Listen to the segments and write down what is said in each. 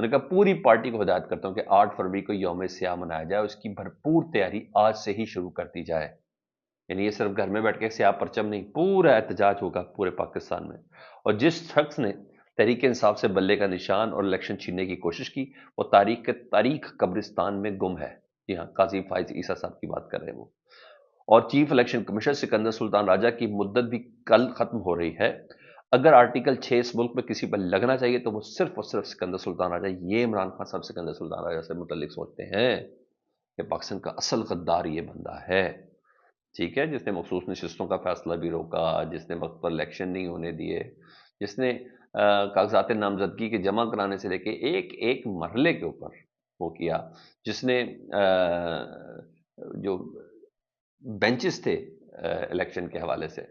انہوں نے کہا پوری پارٹی کو ہدایت کرتا ہوں کہ 8 فروری کو یوم سیاہ منایا جائے، اس کی بھرپور تیاری آج سے ہی شروع کر دی جائے۔ یعنی یہ صرف گھر میں بیٹھ کے سیاہ پرچم نہیں، پورا احتجاج ہوگا پورے پاکستان میں، اور جس شخص نے تحریک انصاف سے بلے کا نشان اور الیکشن چھیننے کی کوشش کی وہ تاریخ قبرستان میں گم ہے۔ جی ہاں، قاضی فائز عیسیٰ صاحب کی بات کر رہے ہیں وہ۔ اور چیف الیکشن کمشنر سکندر سلطان راجہ کی مدت بھی کل ختم ہو رہی ہے۔ اگر آرٹیکل 6 اس ملک میں کسی پر لگنا چاہیے تو وہ صرف اور صرف سکندر سلطان راجہ، یہ عمران خان صاحب سکندر سلطان راجہ سے متعلق سوچتے ہیں کہ پاکستان کا اصل غدار یہ بندہ ہے، ٹھیک ہے، جس نے مخصوص نشستوں کا فیصلہ بھی روکا، جس نے وقت پر الیکشن نہیں ہونے دیے، جس نے کاغذات نامزدگی کے جمع کرانے سے لے کے ایک ایک مرحلے کے اوپر وہ کیا، جس نے جو بینچز تھے الیکشن کے حوالے سے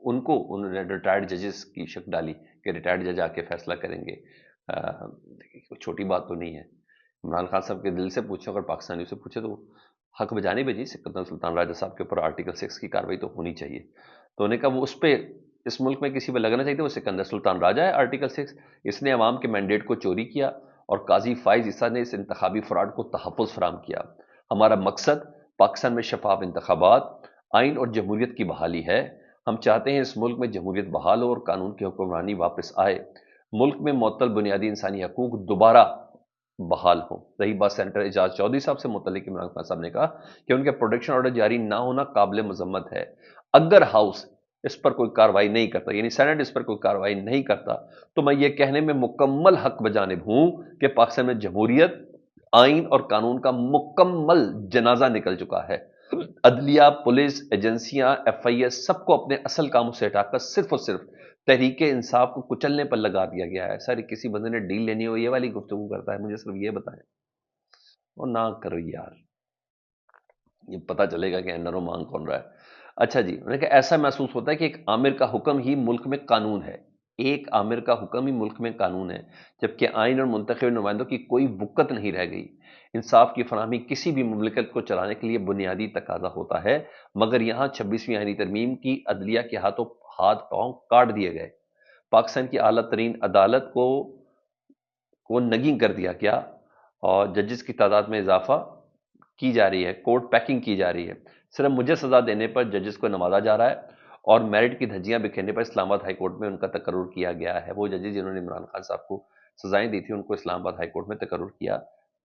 انہوں نے ریٹائرڈ ججز کی شکل ڈالی کہ ریٹائرڈ جج آ کے فیصلہ کریں گے۔ چھوٹی بات تو نہیں ہے، عمران خان صاحب کے دل سے پوچھیں، اگر پاکستانیوں سے پوچھے تو حق بجانی بھیجی سکندر سلطان راجہ صاحب کے اوپر آرٹیکل 6 کی کاروائی تو ہونی چاہیے۔ تو انہوں نے کہا وہ اس پہ اس ملک میں کسی پہ لگنا چاہیے تو وہ سکندر سلطان راجہ ہے۔ آرٹیکل 6 اس نے عوام کے مینڈیٹ کو چوری کیا اور قاضی فائز عیسیٰ نے اس انتخابی فراڈ کو تحفظ فراہم کیا۔ ہمارا مقصد پاکستان میں شفاف انتخابات، آئین اور جمہوریت کی بحالی ہے۔ ہم چاہتے ہیں اس ملک میں جمہوریت بحال ہو اور قانون کی حکمرانی واپس آئے، ملک میں معطل بنیادی انسانی حقوق دوبارہ بحال ہوں۔ رہی بات سینیٹر اعجاز چودھری صاحب سے متعلق، عمران خان صاحب نے کہا کہ ان کے پروٹیکشن آرڈر جاری نہ ہونا قابل مذمت ہے۔ اگر ہاؤس اس پر کوئی کارروائی نہیں کرتا، یعنی سینٹ اس پر کوئی کارروائی نہیں کرتا، تو میں یہ کہنے میں مکمل حق بجانب ہوں کہ پاکستان میں جمہوریت، آئین اور قانون کا مکمل جنازہ نکل چکا ہے۔ عدلیہ، پولیس، ایجنسیاں، ایف آئی اے سب کو اپنے اصل کاموں سے ہٹا کر صرف اور صرف تحریک انصاف کو کچلنے پر لگا دیا گیا ہے۔ سر کسی بندے نے ڈیل لینی ہو یہ والی گفتگو کرتا ہے، مجھے صرف یہ بتائیں، اور نہ کرو یار، یہ پتہ چلے گا کہ انرو مانگ کون رہا ہے۔ اچھا جی، انہوں نے کہا ایسا محسوس ہوتا ہے کہ ایک آمر کا حکم ہی ملک میں قانون ہے، ایک آمر کا حکم ہی ملک میں قانون ہے، جبکہ آئین اور منتخب نمائندوں کی کوئی وقت نہیں رہ گئی۔ انصاف کی فراہمی کسی بھی مملکت کو چلانے کے لیے بنیادی تقاضا ہوتا ہے، مگر یہاں 26ویں آئینی ترمیم کی عدلیہ کے ہاتھ پاؤں کاٹ دیے گئے۔ پاکستان کی اعلیٰ ترین عدالت کو نگیں کر دیا گیا اور ججز کی تعداد میں اضافہ کی جا رہی ہے، کورٹ پیکنگ کی جا رہی ہے، صرف مجھے سزا دینے پر ججز کو نوازا جا رہا ہے، اور میرٹ کی دھجیاں بکھیرنے پر اسلام آباد ہائی کورٹ میں ان کا تقرر کیا گیا ہے۔ وہ ججز جنہوں نے عمران خان صاحب کو سزائیں دی تھی ان کو اسلام آباد ہائی کورٹ میں تقرر کیا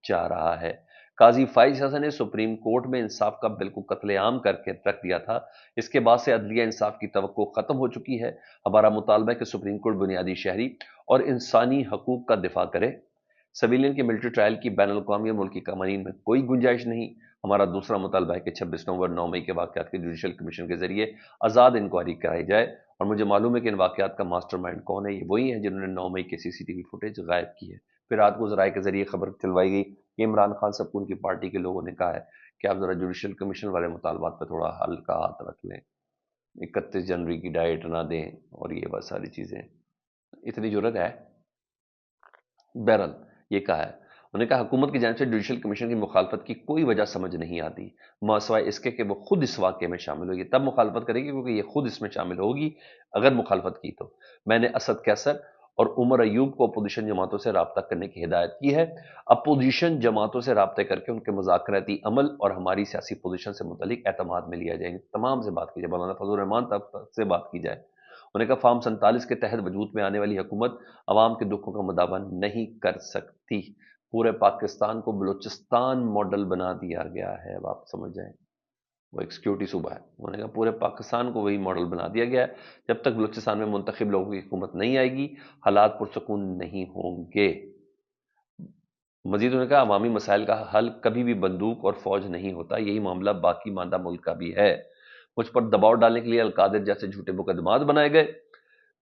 جا رہا ہے۔ قاضی فائز عیسیٰ نے سپریم کورٹ میں انصاف کا بالکل قتل عام کر کے رکھ دیا تھا، اس کے بعد سے عدلیہ انصاف کی توقع ختم ہو چکی ہے۔ ہمارا مطالبہ ہے کہ سپریم کورٹ بنیادی شہری اور انسانی حقوق کا دفاع کرے۔ سویلین کے ملٹری ٹرائل کی بین الاقوامی اور ملکی قوانین میں کوئی گنجائش نہیں۔ ہمارا دوسرا مطالبہ ہے کہ 26 نومبر 9 مئی کے واقعات کی جوڈیشل کمیشن کے ذریعے آزاد انکوائری کرائی جائے، اور مجھے معلوم ہے کہ ان واقعات کا ماسٹر مائنڈ کون ہے، یہ وہی ہیں جنہوں نے 9 مئی کے CCTV فوٹیج غائب کی ہے۔ پھر رات کو ذرائع کے ذریعے خبر چلوائی گئی کہ عمران خان صاحب کو ان کی پارٹی کے لوگوں نے کہا ہے کہ آپ ذرا جوڈیشل کمیشن والے مطالبات پہ تھوڑا ہلکا ہاتھ رکھ لیں، 31 جنوری کی ڈائٹ نہ دیں، اور یہ بس ساری چیزیں، اتنی ضرورت ہے؟ بہرحال یہ کہا ہے، انہوں نے کہا حکومت کی جانب سے جوڈیشل کمیشن کی مخالفت کی کوئی وجہ سمجھ نہیں آتی، سوائے اس کے کہ وہ خود اس واقعے میں شامل ہوگی، تب مخالفت کرے گی کیونکہ یہ خود اس میں شامل ہوگی۔ اگر مخالفت کی تو میں نے اسد کیسر اور عمر ایوب کو اپوزیشن جماعتوں سے رابطہ کرنے کی ہدایت کی ہے۔ اپوزیشن جماعتوں سے رابطے کر کے ان کے مذاکراتی عمل اور ہماری سیاسی پوزیشن سے متعلق اعتماد میں لیا جائے گا، تمام سے بات کی جائے، مولانا فضل الرحمان تک سے بات کی جائے۔ انہوں نے کہا فارم 47 کے تحت وجود میں آنے والی حکومت عوام کے دکھوں کا مداوع نہیں کر سکتی۔ پورے پاکستان کو بلوچستان ماڈل بنا دیا گیا ہے، اب آپ سمجھ جائیں، وہ ایک سیکیورٹی صوبہ ہے، انہوں نے کہا پورے پاکستان کو وہی ماڈل بنا دیا گیا ہے۔ جب تک بلوچستان میں منتخب لوگوں کی حکومت نہیں آئے گی حالات پرسکون نہیں ہوں گے۔ مزید انہوں نے کہا عوامی مسائل کا حل کبھی بھی بندوق اور فوج نہیں ہوتا، یہی معاملہ باقی ماندہ ملک کا بھی ہے۔ مجھ پر دباؤ ڈالنے کے لیے القادر جیسے جھوٹے مقدمات بنائے گئے،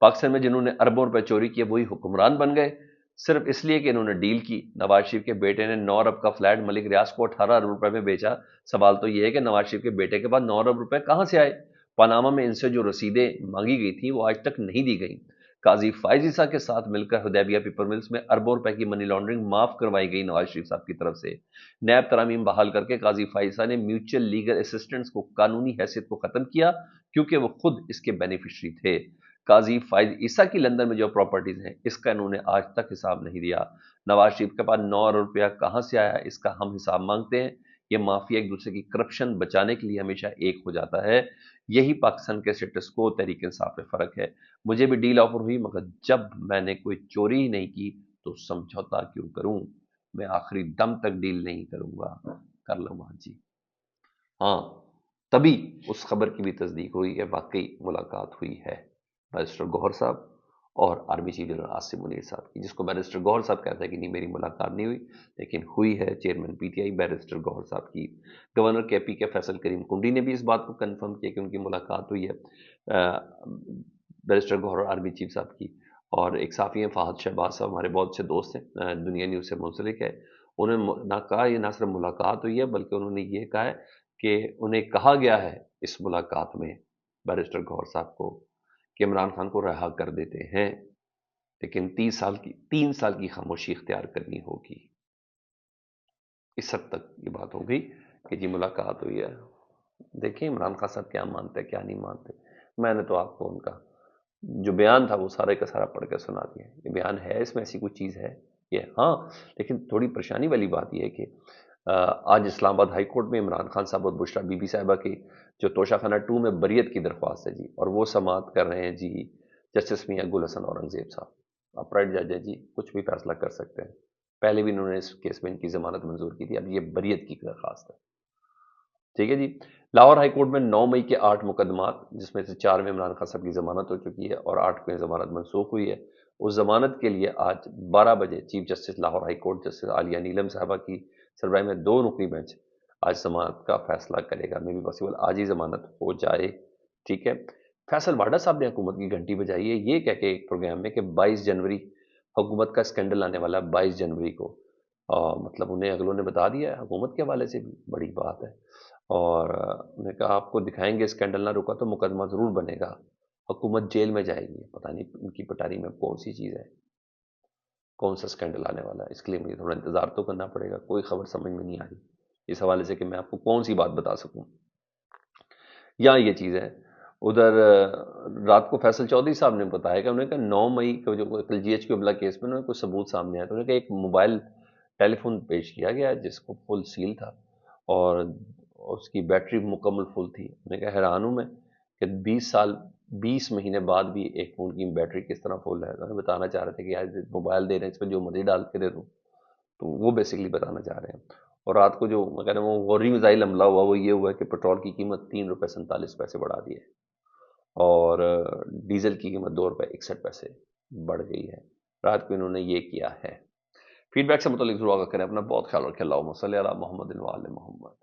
پاکستان میں جنہوں نے اربوں روپے چوری کیے وہی حکمران بن گئے، صرف اس لیے کہ انہوں نے ڈیل کی۔ نواز شریف کے بیٹے نے 9 ارب کا فلیٹ ملک ریاض کو 18 ارب روپے میں بیچا۔ سوال تو یہ ہے کہ نواز شریف کے بیٹے کے بعد 9 ارب روپے کہاں سے آئے؟ پاناما میں ان سے جو رسیدیں مانگی گئی تھیں وہ آج تک نہیں دی گئیں۔ قاضی فائز عیسیٰ کے ساتھ مل کر حدیبیہ پیپر ملز میں اربوں روپے کی منی لانڈرنگ معاف کروائی گئی نواز شریف صاحب کی طرف سے۔ نیب ترامیم بحال کر کے قاضی فائز عیسیٰ نے میوچل لیگل اسسٹنٹس کو قانونی حیثیت کو ختم کیا کیونکہ وہ خود اس کے بینیفیشری تھے۔ قاضی فائز عیسیٰ کی لندن میں جو پراپرٹیز ہیں اس کا انہوں نے آج تک حساب نہیں دیا۔ نواز شریف کے پاس 9 ارب روپیہ کہاں سے آیا اس کا ہم حساب مانگتے ہیں۔ یہ مافیا ایک دوسرے کی کرپشن بچانے کے لیے ہمیشہ ایک ہو جاتا ہے۔ یہی پاکستان کے سٹیٹس کو تحریک انصاف میں فرق ہے۔ مجھے بھی ڈیل آفر ہوئی مگر جب میں نے کوئی چوری ہی نہیں کی تو سمجھوتا کیوں کروں، میں آخری دم تک ڈیل نہیں کروں گا۔ کر لو وہاں جی۔ ہاں تبھی اس خبر کی بھی تصدیق ہوئی کہ واقعی ملاقات ہوئی ہے بیرسٹر گوہر صاحب اور army chief general Asim Munir صاحب کی، جس کو بیرسٹر گوہر صاحب کہتے ہیں کہ نہیں میری ملاقات نہیں ہوئی، لیکن ہوئی ہے chairman P T I barrister Gohar صاحب کی۔ گورنر کے پی کے فیصل کریم کنڈی نے بھی اس بات کو کنفرم کیا کہ ان کی ملاقات ہوئی ہے بیرسٹر گوہر اور آرمی چیف صاحب کی۔ اور ایک صحافی ہیں فہد شہباز صاحب، ہمارے بہت سے دوست ہیں، دنیا نیوز سے منسلک ہے، انہوں نے نہ کہا یہ نہ صرف ملاقات ہوئی ہے بلکہ انہوں نے یہ کہا ہے کہ انہیں کہا گیا ہے اس ملاقات میں بیرسٹر گوہر صاحب کو کہ عمران خان کو رہا کر دیتے ہیں، لیکن 3 سال کی خاموشی اختیار کرنی ہوگی۔ اس حد تک یہ بات ہو گئی کہ جی ملاقات ہوئی ہے۔ دیکھیں عمران خان صاحب کیا مانتے ہیں کیا نہیں مانتے، میں نے تو آپ کو ان کا جو بیان تھا وہ سارے کا سارا پڑھ کے سنا دیا۔ یہ بیان ہے، اس میں ایسی کوئی چیز ہے یہ؟ ہاں لیکن تھوڑی پریشانی والی بات یہ ہے کہ آج اسلام آباد ہائی کورٹ میں عمران خان صاحب اور بشرا بی بی صاحبہ کی جو توشہ خانہ 2 میں بریت کی درخواست ہے جی، اور وہ سماعت کر رہے ہیں جی جسٹس میاں گل حسن اورنگزیب صاحب، اپرائٹ جج ہے جی، کچھ بھی فیصلہ کر سکتے ہیں۔ پہلے بھی انہوں نے اس کیس میں ان کی ضمانت منظور کی تھی، اب یہ بریت کی درخواست ہے، ٹھیک ہے جی۔ لاہور ہائی کورٹ میں 9 مئی کے 8 مقدمات، جس میں سے 4 میں عمران خان صاحب کی ضمانت ہو چکی ہے اور 8 میں ضمانت منسوخ ہوئی ہے۔ اس ضمانت کے لیے آج 12 بجے chief justice Lahore high court justice Aalia Neelum صاحبہ کی سربراہی میں 2 رکنی بینچ آج ضمانت کا فیصلہ کرے گا۔ میں بھی پاسبل آج ہی ضمانت ہو جائے، ٹھیک ہے۔ فیصل واڈا صاحب نے حکومت کی گھنٹی بجائی ہے یہ کہہ کے ایک پروگرام میں کہ 22 جنوری حکومت کا اسکینڈل آنے والا 22 جنوری کو، مطلب انہیں اگلوں نے بتا دیا ہے، حکومت کے حوالے سے بھی بڑی بات ہے۔ اور انہوں نے کہا آپ کو دکھائیں گے اسکینڈل نہ رکا تو مقدمہ ضرور بنے گا، حکومت جیل میں جائے گی۔ پتہ نہیں ان کی پٹاری میں کون سی چیز ہے، کون سا اسکینڈل آنے والا ہے، اس کے لیے مجھے تھوڑا انتظار تو کرنا پڑے گا۔ کوئی خبر سمجھ میں نہیں آ رہی اس حوالے سے کہ میں آپ کو کون سی بات بتا سکوں۔ یہاں یہ چیز ہے، ادھر رات کو فیصل چودھری صاحب نے بتایا کہ انہوں نے کہا 9 مئی کو جو جی ایچ کیو ابلا کیس میں انہوں نے کوئی ثبوت سامنے آیا تو انہوں نے کہا ایک موبائل ٹیلی فون پیش کیا گیا جس کو فل سیل تھا اور اس کی بیٹری مکمل فل تھی۔ میں نے کہا حیران ہوں میں کہ 20 مہینے بعد بھی ایک فون کی بیٹری کس طرح فل ہے۔ انہوں نے بتانا چاہ رہے تھے کہ یار موبائل دے رہے ہیں اس پہ جو مرضی ڈال کے دے دوں، تو وہ بیسیکلی بتانا چاہ رہے ہیں۔ اور رات کو جو میں کہہ رہا ہوں وہ غوری میزائل حملہ ہوا وہ یہ ہوا ہے کہ پیٹرول کی قیمت 3 روپے 47 پیسے بڑھا دی ہے اور ڈیزل کی قیمت 2 روپے 61 پیسے بڑھ گئی ہے۔ رات کو انہوں نے یہ کیا ہے۔ فیڈ بیک سے متعلق ضرور آگاہ کریں، اپنا بہت خیال رکھیں۔ اللہم صلی علی محمد و آل محمد۔